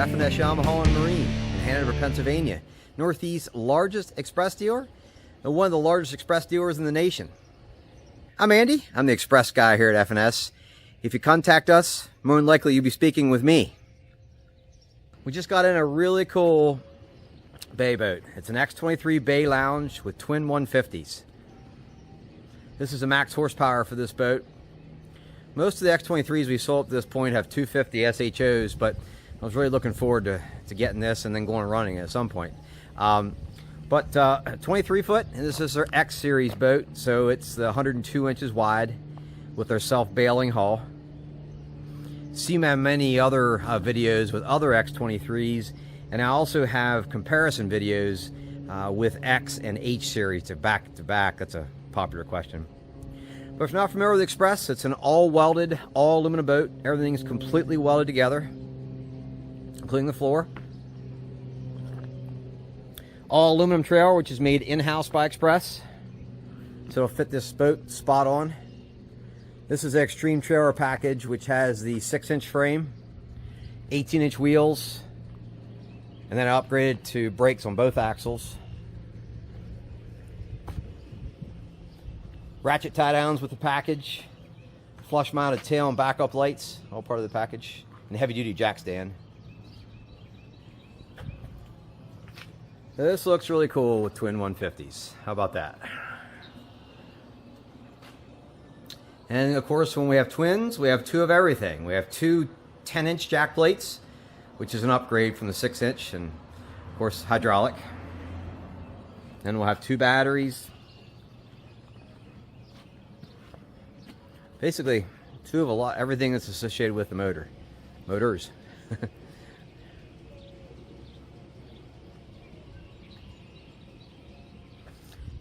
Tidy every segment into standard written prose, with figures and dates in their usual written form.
F&SYamaha and Marine in Hanover, Pennsylvania. Northeast's largest express dealer and one of the largest express dealers in the nation. I'm Andy. I'm the express guy here at F&S. If you contact us, more than likely you'll be speaking with me. We just got in a really cool bay boat. It's an X23 bay lounge with twin 150's. This is the max horsepower for this boat. Most of the X23s we sold up to this point have 250 SHOs, but I was really looking forward to getting this and then going and running it at some point. 23 foot, and this is their X series boat, so it's the 102 inches wide with their self-bailing hull. See my many other videos with other X23s, and I also have comparison videos with X and H series to back. That's a popular question. But if you're not familiar with Xpress, it's an all-welded, all-aluminum boat. Everything is completely welded together, including the floor. All-aluminum trailer, which is made in-house by Xpress, so it'll fit this boat spot on. This is the Extreme Trailer package, which has the 6-inch frame, 18-inch wheels, and then I upgraded to brakes on both axles. Ratchet tie downs with the package, flush mounted tail and backup lights, all part of the package, and heavy duty jack stand. This looks really cool with twin 150's. How about that? And of course, when we have twins, we have two of everything. We have two 10-inch jack plates, which is an upgrade from the 6-inch, and of course hydraulic. Then we'll have two batteries. Basically, two of everything that's associated with the motors.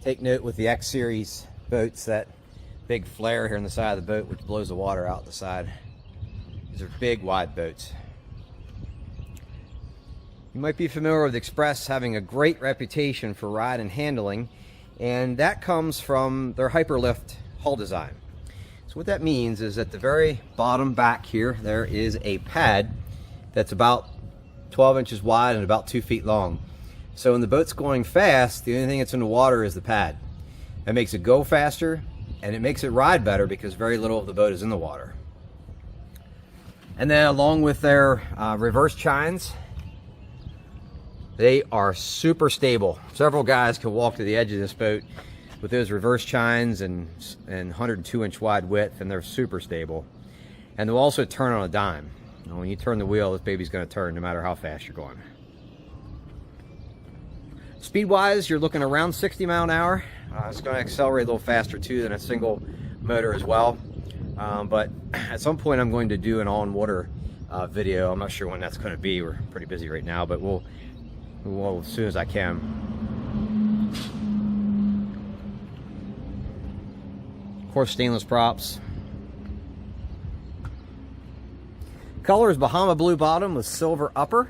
Take note with the X series boats, that big flare here on the side of the boat which blows the water out the side. These are big, wide boats. You might be familiar with Xpress having a great reputation for ride and handling, and that comes from their Hyperlift hull design. So what that means is at the very bottom back here, there is a pad that's about 12 inches wide and about 2 feet long. So when the boat's going fast, the only thing that's in the water is the pad. That makes it go faster, and it makes it ride better because very little of the boat is in the water. And then along with their reverse chines, they are super stable. Several guys can walk to the edge of this boat with those reverse chines and 102-inch wide width, and they're super stable. And they'll also turn on a dime. You know, when you turn the wheel, this baby's going to turn no matter how fast you're going. Speed-wise, you're looking around 60 miles an hour. It's going to accelerate a little faster too than a single motor as well. But at some point I'm going to do an on-water video. I'm not sure when that's going to be. We're pretty busy right now, but we'll as soon as I can. Of course, stainless props. Color is Bahama blue bottom with silver upper.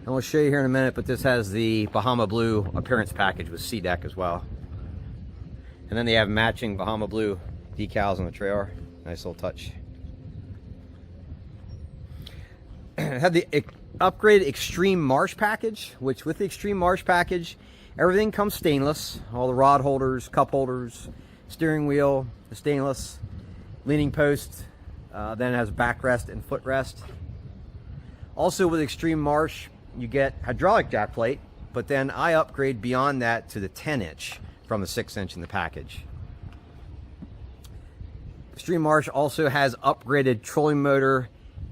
And we'll show you here in a minute, but this has the Bahama blue appearance package with C-deck as well. And then they have matching Bahama blue decals on the trailer. Nice little touch. Have the upgraded Extreme Marsh package, which with the Extreme Marsh package, everything comes stainless. All the rod holders, cup holders, steering wheel, the stainless, leaning post, then it has backrest and footrest. Also with Extreme Marsh, you get hydraulic jack plate, but then I upgrade beyond that to the 10-inch from the 6-inch in the package. Extreme Marsh also has upgraded trolling motor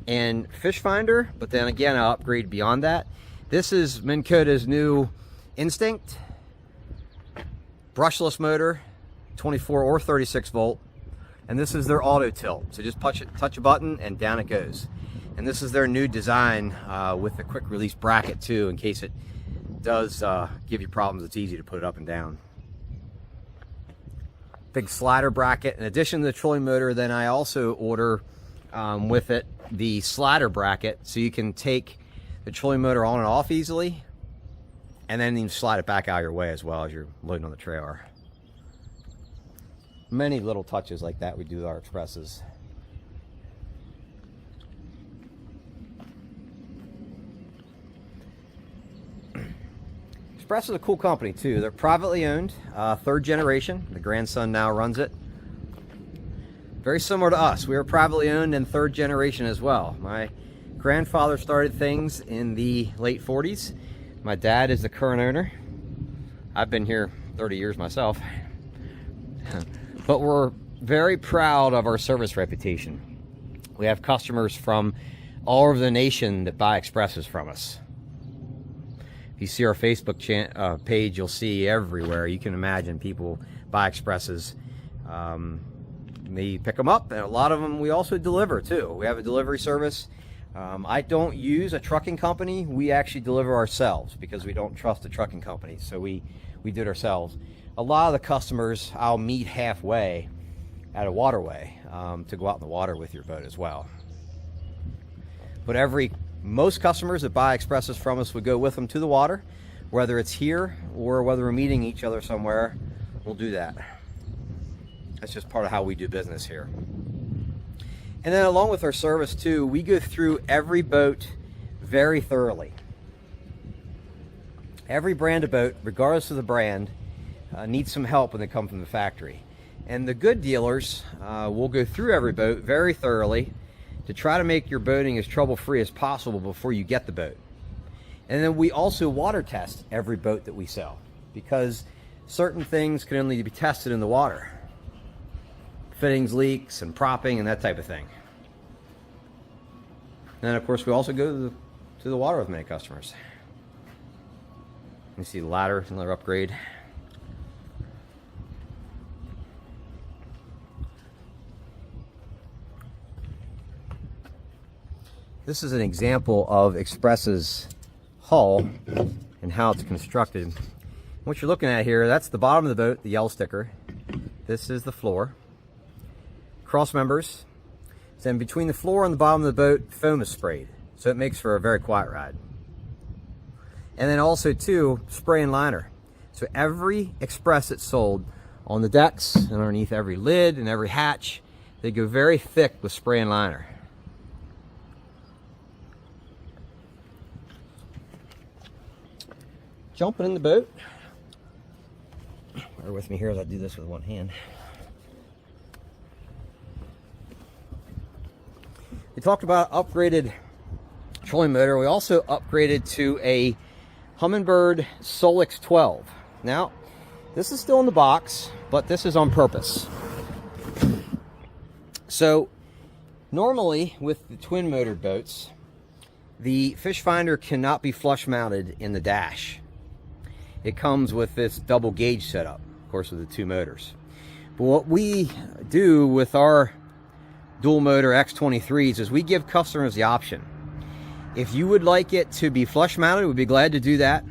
and fish finder, but then again I upgrade beyond that. This is Minn Kota's new Instinct brushless motor, 24 or 36 volt, and this is their auto tilt. So just touch a button and down it goes. And this is their new design with the quick release bracket too, in case it does give you problems. It's easy to put it up and down. Big slider bracket. In addition to the trolling motor, then I also order with it the slider bracket, so you can take the trolling motor on and off easily, and then you can slide it back out of your way as well as you're loading on the trailer. Many little touches like that we do with our Xpresses. Xpress is a cool company too. They're privately owned, third generation. The grandson now runs it. Very similar to us. We are privately owned and third generation as well. My grandfather started things in the late 40s. My dad is the current owner. I've been here 30 years myself. But we're very proud of our service reputation. We have customers from all over the nation that buy Xpresses from us. If you see our Facebook page, you'll see everywhere. You can imagine people buy Xpresses. They pick them up, and a lot of them we also deliver too. We have a delivery service. I don't use a trucking company. We actually deliver ourselves because we don't trust the trucking companies, so we do it ourselves. A lot of the customers I'll meet halfway at a waterway to go out in the water with your boat as well. But most customers that buy Xpresses from us would go with them to the water, whether it's here or whether we're meeting each other somewhere. We'll do that. That's just part of how we do business here. And then along with our service too, we go through every boat very thoroughly. Every brand of boat, regardless of the brand, needs some help when they come from the factory. And the good dealers will go through every boat very thoroughly to try to make your boating as trouble-free as possible before you get the boat. And then we also water test every boat that we sell, because certain things can only be tested in the water. Fittings, leaks, and propping, and that type of thing. And then of course we also go to the water with many customers. You see the ladder, another upgrade. This is an example of Xpress's hull and how it's constructed. What you're looking at here, that's the bottom of the boat, the yellow sticker. This is the floor. Cross members. Then between the floor and the bottom of the boat, foam is sprayed, so it makes for a very quiet ride. And then also too, spray and liner. So every Xpress that's sold on the decks and underneath every lid and every hatch, they go very thick with spray and liner. Jumping in the boat. Bear with me here as I do this with one hand. We talked about upgraded trolling motor. We also upgraded to a Humminbird Solix 12. Now, this is still in the box, but this is on purpose. So, normally with the twin motored boats, the fish finder cannot be flush mounted in the dash. It comes with this double gauge setup, of course, with the two motors. But what we do with our dual motor X23s is we give customers the option. If you would like it to be flush mounted, we'd be glad to do that.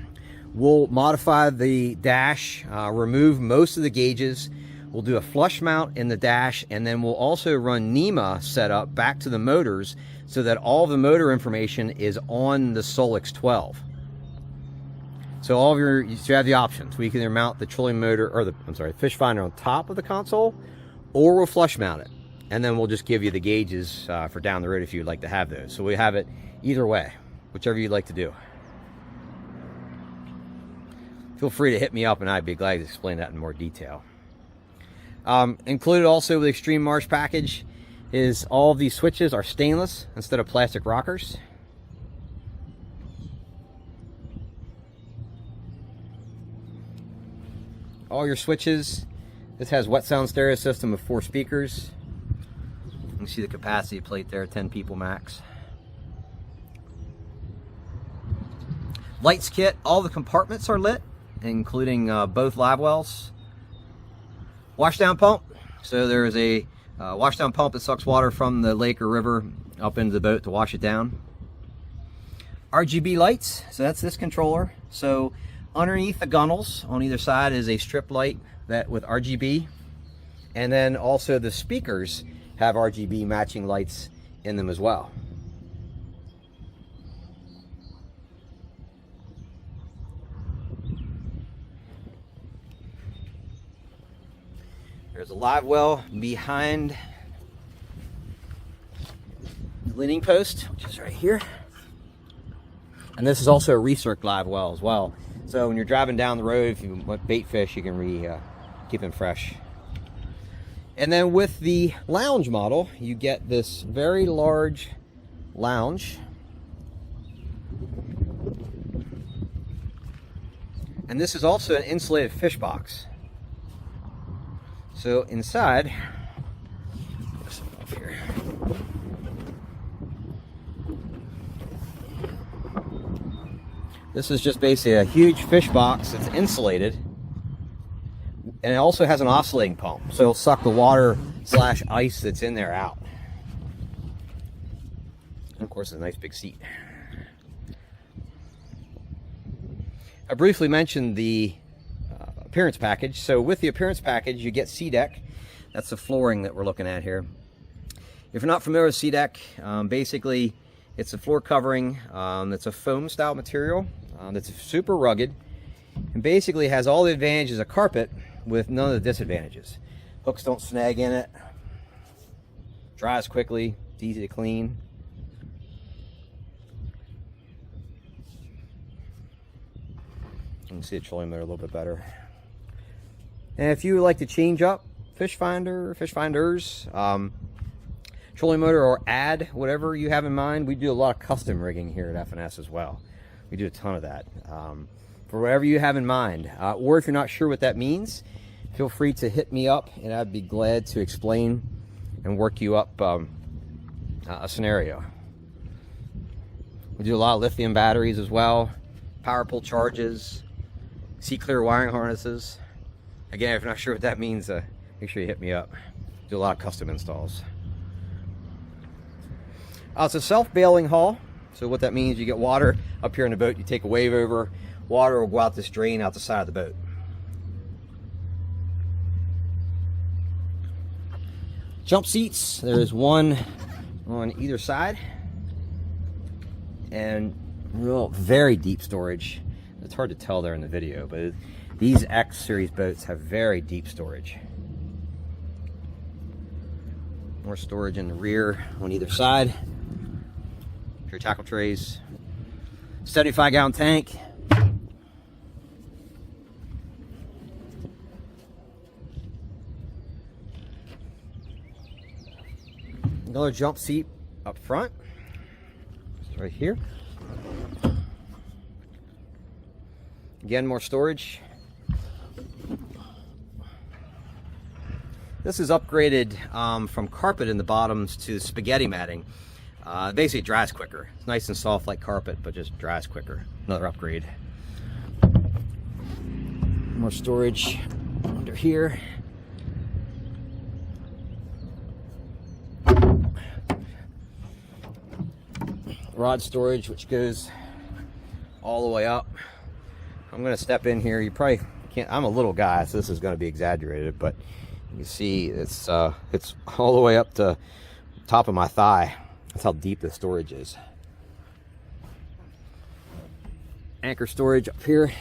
We'll modify the dash, remove most of the gauges. We'll do a flush mount in the dash, and then we'll also run NEMA setup back to the motors so that all the motor information is on the Solix 12. So you have the options. We can either mount the trolling motor, or fish finder on top of the console, or we'll flush mount it. And then we'll just give you the gauges for down the road if you'd like to have those. So we have it either way, whichever you'd like to do. Feel free to hit me up and I'd be glad to explain that in more detail. Included also with the Extreme Marsh package is all of these switches are stainless instead of plastic rockers. All your switches. This has wet sound stereo system with 4 speakers. You can see the capacity plate there, 10 people max. Lights kit, all the compartments are lit, including both live wells. Washdown pump, so there is a washdown pump that sucks water from the lake or river up into the boat to wash it down. RGB lights, so that's this controller. So underneath the gunnels on either side is a strip light that with RGB, and then also the speakers have RGB matching lights in them as well. There's a live well behind the leaning post, which is right here. And this is also a recirc live well as well. So when you're driving down the road, if you want bait fish, you can keep them fresh. And then with the lounge model, you get this very large lounge. And this is also an insulated fish box. So inside, here. This is just basically a huge fish box that's insulated, and it also has an oscillating pump, so it'll suck the water slash ice that's in there out. And of course, a nice big seat. I briefly mentioned the appearance package. So with the appearance package, you get SeaDeck. That's the flooring that we're looking at here. If you're not familiar with SeaDeck, basically it's a floor covering. It's a foam style material that's super rugged, and basically has all the advantages of carpet with none of the disadvantages. Hooks don't snag in it, dries quickly, it's easy to clean. You can see the trolling motor a little bit better. And if you would like to change up fish finders, trolling motor, or add whatever you have in mind, we do a lot of custom rigging here at F&S as well. We do a ton of that. For whatever you have in mind, or if you're not sure what that means, feel free to hit me up and I'd be glad to explain and work you up a scenario. We do a lot of lithium batteries as well, power pull charges, sea clear wiring harnesses. Again, if you're not sure what that means, make sure you hit me up. Do a lot of custom installs. It's a self-bailing hull, so what that means, you get water up here in the boat, you take a wave over, water will go out this drain out the side of the boat. Jump seats, there's one on either side, and very deep storage. It's hard to tell there in the video, but these X series boats have very deep storage. More storage in the rear on either side. Your tackle trays. 75-gallon tank. Another jump seat up front. It's right here. Again, more storage. This is upgraded from carpet in the bottoms to spaghetti matting. Basically it dries quicker. It's nice and soft like carpet, but just dries quicker. Another upgrade. More storage under here. Rod storage, which goes all the way up. I'm going to step in here. You probably can't, I'm a little guy, so this is going to be exaggerated, but you can see it's all the way up to top of my thigh. That's how deep the storage is. Anchor storage up here.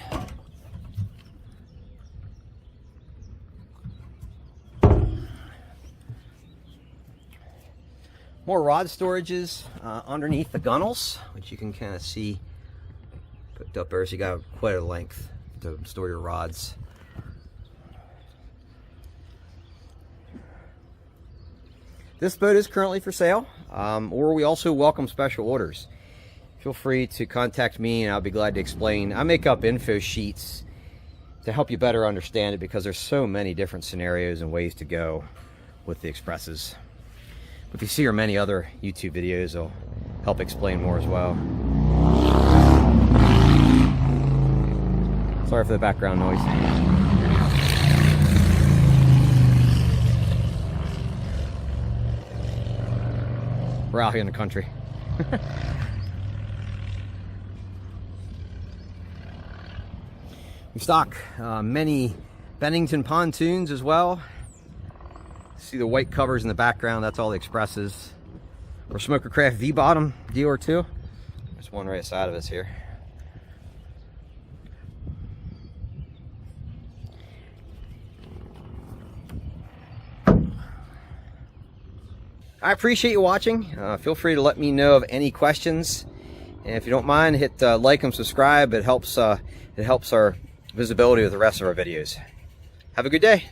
More rod storages underneath the gunnels, which you can kind of see put up there, so you got quite a length to store your rods. This boat is currently for sale, or we also welcome special orders. Feel free to contact me and I'll be glad to explain. I make up info sheets to help you better understand it, because there's so many different scenarios and ways to go with the Xpresses. If you see our many other YouTube videos, they'll help explain more as well. Sorry for the background noise. We're out here in the country. We stock many Bennington pontoons as well. See the white covers in the background, that's all the Xpresses. We're Smokercraft V-bottom dealer too. There's one right side of us here. I appreciate you watching. Feel free to let me know of any questions, And if you don't mind, hit like and subscribe. It helps our visibility with the rest of our videos. Have a good day.